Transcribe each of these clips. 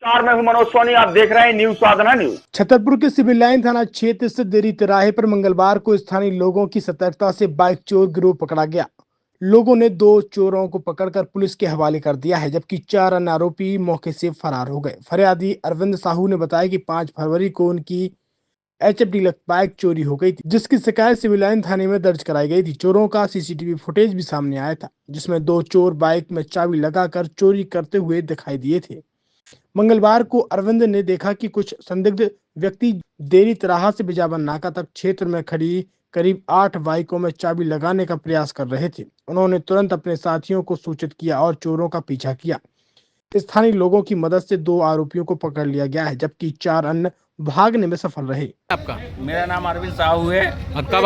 मैं हूं मनोज सोनी, आप देख रहे हैं न्यूज साधना न्यूज। छतरपुर के सिविल लाइन थाना क्षेत्र स्थित देरी तिराहे पर मंगलवार को स्थानीय लोगों की सतर्कता से बाइक चोर गिरोह पकड़ा गया। लोगों ने 2 चोरों को पकड़कर पुलिस के हवाले कर दिया है, जबकि 4 अन्य आरोपी मौके से फरार हो गए। फरियादी अरविंद साहू ने बताया कि 5 फरवरी को उनकी HFD बाइक चोरी हो गई थी, जिसकी शिकायत सिविल लाइन थाने में दर्ज कराई गई थी। चोरों का CCTV फुटेज भी सामने आया था, जिसमें 2 चोर बाइक में चाबी लगाकर चोरी करते हुए दिखाई दिए थे। मंगलवार को अरविंद ने देखा कि कुछ संदिग्ध व्यक्ति देरी तिराहा से बिजावन नाका तक क्षेत्र में खड़ी करीब 8 बाइकों में चाबी लगाने का प्रयास कर रहे थे। उन्होंने तुरंत अपने साथियों को सूचित किया और चोरों का पीछा किया। स्थानीय लोगों की मदद से 2 आरोपियों को पकड़ लिया गया है, जबकि 4 अन्य भागने में सफल रहे। आपका? मेरा नाम अरविंद साहू है। कब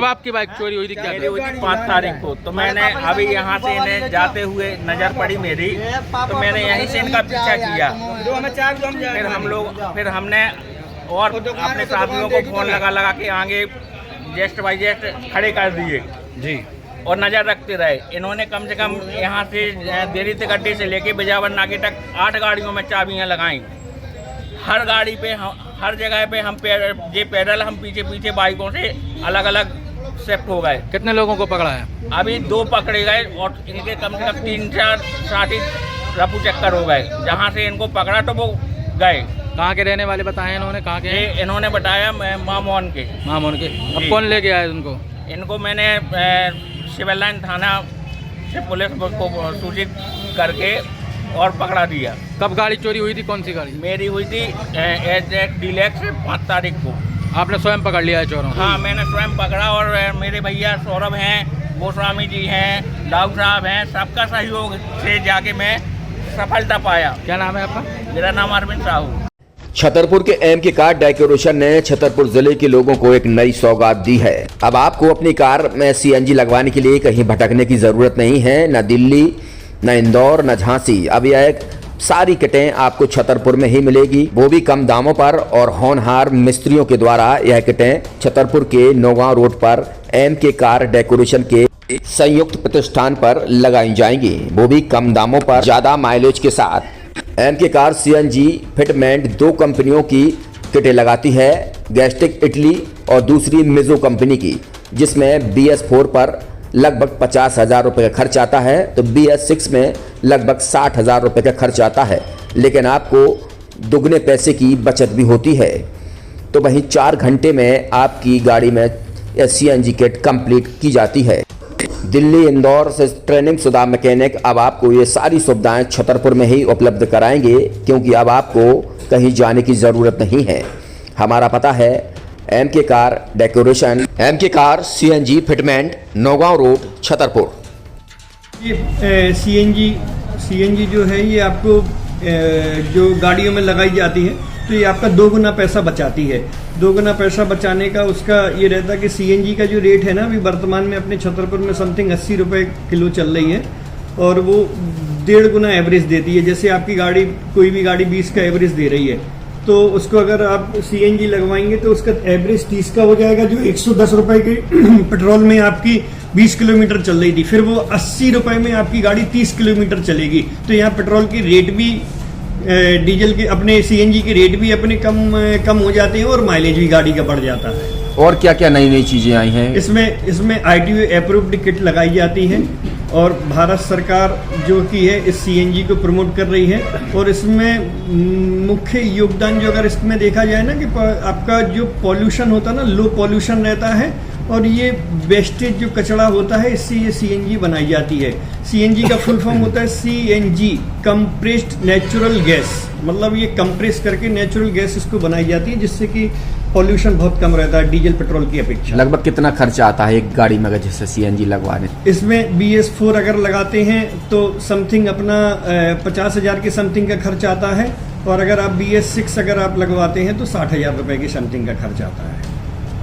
आपकी बाइक चोरी हुई थी? क्या मेरी हुई थी 5 तारीख को। तो मैंने अभी यहाँ से इन्हें जाते हुए नजर पड़ी मेरी, तो मैंने यहीं से इनका पीछा किया। फिर हमने और अपने साथियों को फोन लगा के आगे जेस्ट बाई जेस्ट खड़े कर दिए जी, और नजर रखते रहे। इन्होंने कम से कम यहाँ से देरी से गड्ढे से लेके बिजावन नाके तक 8 गाड़ियों में चाबियाँ लगाई। हर गाड़ी पे हर जगह पे हम पैदल हम पीछे बाइकों से अलग अलग शिफ्ट हो गए। कितने लोगों को पकड़ा है? अभी 2 पकड़े गए और इनके कम से कम 3-4 साथी रफू चक्कर हो गए। जहाँ से इनको पकड़ा तो वो गए। कहाँ के रहने वाले बताए इन्होंने? कहाँ के? इन्होंने बताया मामोन के। अब कौन लेके आया उनको? इनको मैंने सिविल लाइन थाना से पुलिस को सूचित करके और पकड़ा दिया। कब गाड़ी चोरी हुई थी? कौन सी गाड़ी? मेरी हुई थी HZ डीलक्स 5 तारीख को। आपने स्वयं पकड़ लिया है चोरों? हाँ, मैंने स्वयं पकड़ा और मेरे भैया सौरभ हैं, गोस्वामी जी हैं, दाऊ साहब हैं, सबका सहयोग से जाके मैं सफलता पाया। क्या नाम है आपका? मेरा नाम अरविंद साहू। छतरपुर के MK कार डेकोरेशन ने छतरपुर जिले के लोगों को एक नई सौगात दी है। अब आपको अपनी कार में CNG लगवाने के लिए कहीं भटकने की जरूरत नहीं है, न दिल्ली, न इंदौर, न झांसी। अब यह सारी किटें आपको छतरपुर में ही मिलेगी, वो भी कम दामों पर। और होनहार मिस्त्रियों के द्वारा यह किटें छतरपुर के नौगांव रोड पर MK कार डेकोरेशन के संयुक्त प्रतिष्ठान पर लगाई जाएंगी, वो भी कम दामों पर, ज्यादा माइलेज के साथ। MK कार CNG फिटमेंट 2 कंपनियों की किटें लगाती है, गैस्टिक इटली और दूसरी मिजो कंपनी की, जिसमें BS4 पर लगभग 50,000 रुपये का खर्च आता है, तो BS6 में लगभग 60,000 रुपये का खर्च आता है। लेकिन आपको दुगने पैसे की बचत भी होती है। तो वहीं 4 घंटे में आपकी गाड़ी में CNG किट कंप्लीट की जाती है। दिल्ली, इंदौर से ट्रेनिंग शुदा मैकेनिक अब आपको ये सारी सुविधाएं छतरपुर में ही उपलब्ध कराएंगे, क्योंकि अब आपको कहीं जाने की ज़रूरत नहीं है। हमारा पता है MK car decoration, MK car CNG fitment, Naugaon road, Chhatarpur. ये CNG जो है ये आपको जो गाड़ियों में लगाई जाती है, तो ये आपका 2 गुना पैसा बचाती है। 2 गुना पैसा बचाने का उसका ये रहता है कि CNG का जो रेट है ना, अभी वर्तमान में अपने छतरपुर में समथिंग 80 रुपये किलो चल रही है, और वो 1.5 गुना एवरेज देती है। जैसे आपकी गाड़ी, कोई भी गाड़ी 20 का एवरेज दे रही है, तो उसको अगर आप CNG लगवाएंगे तो उसका एवरेज 30 का हो जाएगा, जो 110 रुपये के पेट्रोल में आपकी 20 किलोमीटर चल रही थी, फिर वो 80 रुपये में आपकी गाड़ी 30 किलोमीटर चलेगी। तो यहाँ पेट्रोल की रेट भी, डीजल के, अपने CNG के रेट भी अपने कम हो जाते हैं, और माइलेज भी गाड़ी का बढ़ जाता है। और क्या क्या नई चीजें आई हैं? इसमें ITO अप्रूव्ड किट लगाई जाती है, और भारत सरकार जो की है इस CNG को प्रमोट कर रही है। और इसमें मुख्य योगदान जो अगर इसमें देखा जाए ना, कि आपका जो पॉल्यूशन होता है ना, लो पॉल्यूशन रहता है, और ये वेस्टेज जो कचरा होता है, इससे ये CNG बनाई जाती है। CNG का फुल फॉर्म होता है CNG, कंप्रेस्ड नेचुरल गैस, मतलब ये कंप्रेस करके नेचुरल गैस इसको बनाई जाती है, जिससे कि पॉल्यूशन बहुत कम रहता है डीजल पेट्रोल की अपेक्षा। लगभग कितना खर्चा आता है एक गाड़ी में अगर जैसे CNG लगवाने? इसमें BS4 अगर लगाते हैं तो समथिंग अपना 50,000 के समथिंग का खर्च आता है, और अगर आप BS6 अगर आप लगवाते हैं तो 60,000 रुपये के समथिंग का खर्च आता है।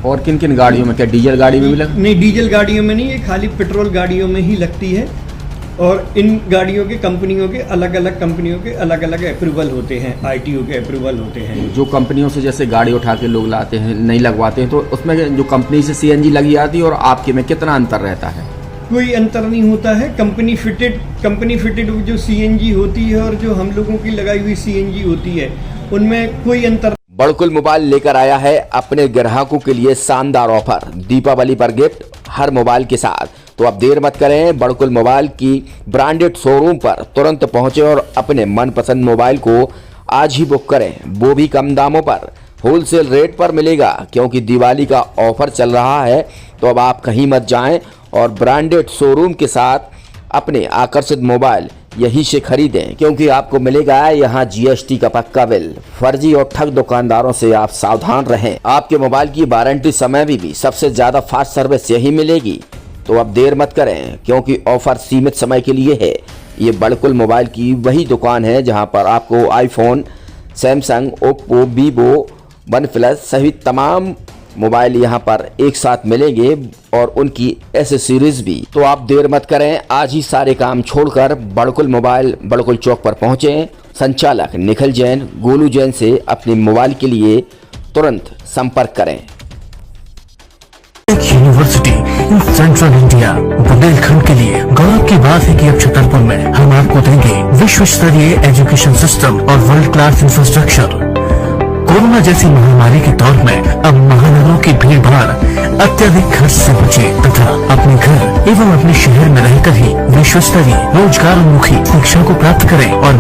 और किन किन गाड़ियों में? क्या डीजल गाड़ी में भी नहीं, डीजल गाड़ियों में नहीं, ये खाली पेट्रोल गाड़ियों में ही लगती है। और इन गाड़ियों के कंपनियों के अलग अलग अप्रूवल होते हैं, ITO के अप्रूवल होते हैं। जो कंपनियों से जैसे गाड़ी उठा के लोग लाते हैं, नहीं लगवाते हैं, तो उसमें जो कंपनी से CNG लगी आती है और आपके में कितना अंतर रहता है? कोई अंतर नहीं होता है। कंपनी फिटेड जो सीएनजी होती है और जो हम लोगों की लगाई हुई सीएनजी होती है, उनमें कोई अंतर। बड़कुल मोबाइल लेकर आया है अपने ग्राहकों के लिए शानदार ऑफर, दीपावली पर गिफ्ट हर मोबाइल के साथ। तो अब देर मत करें, बड़कुल मोबाइल की ब्रांडेड शोरूम पर तुरंत पहुंचे और अपने मनपसंद मोबाइल को आज ही बुक करें, वो भी कम दामों पर, होलसेल रेट पर मिलेगा। क्योंकि दिवाली का ऑफर चल रहा है, तो अब आप कहीं मत जाएं और ब्रांडेड शोरूम के साथ अपने आकर्षित मोबाइल यहीं से खरीदें, क्योंकि आपको मिलेगा यहाँ जीएसटी का पक्का बिल। फर्जी और ठग दुकानदारों से आप सावधान रहें। आपके मोबाइल की वारंटी समय में भी सबसे ज्यादा फास्ट सर्विस यही मिलेगी। तो अब देर मत करें, क्योंकि ऑफर सीमित समय के लिए है। ये बड़कुल मोबाइल की वही दुकान है जहां पर आपको iPhone, Samsung, Oppo, Vivo, OnePlus सहित तमाम मोबाइल यहां पर एक साथ मिलेंगे और उनकी एसेसरीज भी। तो आप देर मत करें, आज ही सारे काम छोड़कर बड़कुल मोबाइल बड़कुल चौक पर पहुंचें। संचालक निखिल जैन, गोलू जैन से अपने मोबाइल के लिए तुरंत संपर्क करें। University in central India Bundelkhand के लिए गौरव की बात है कि अब छतरपुर में हम आपको देंगे विश्व स्तरीय एजुकेशन सिस्टम और वर्ल्ड क्लास इंफ्रास्ट्रक्चर। कोरोना जैसी महामारी के दौर में अब महानगरों की भीड़ भाड़ अत्यधिक खर्च से बचे तथा अपने घर एवं अपने शहर में रहकर ही विश्व स्तरीय रोजगार उन्मुखी शिक्षा को प्राप्त करें और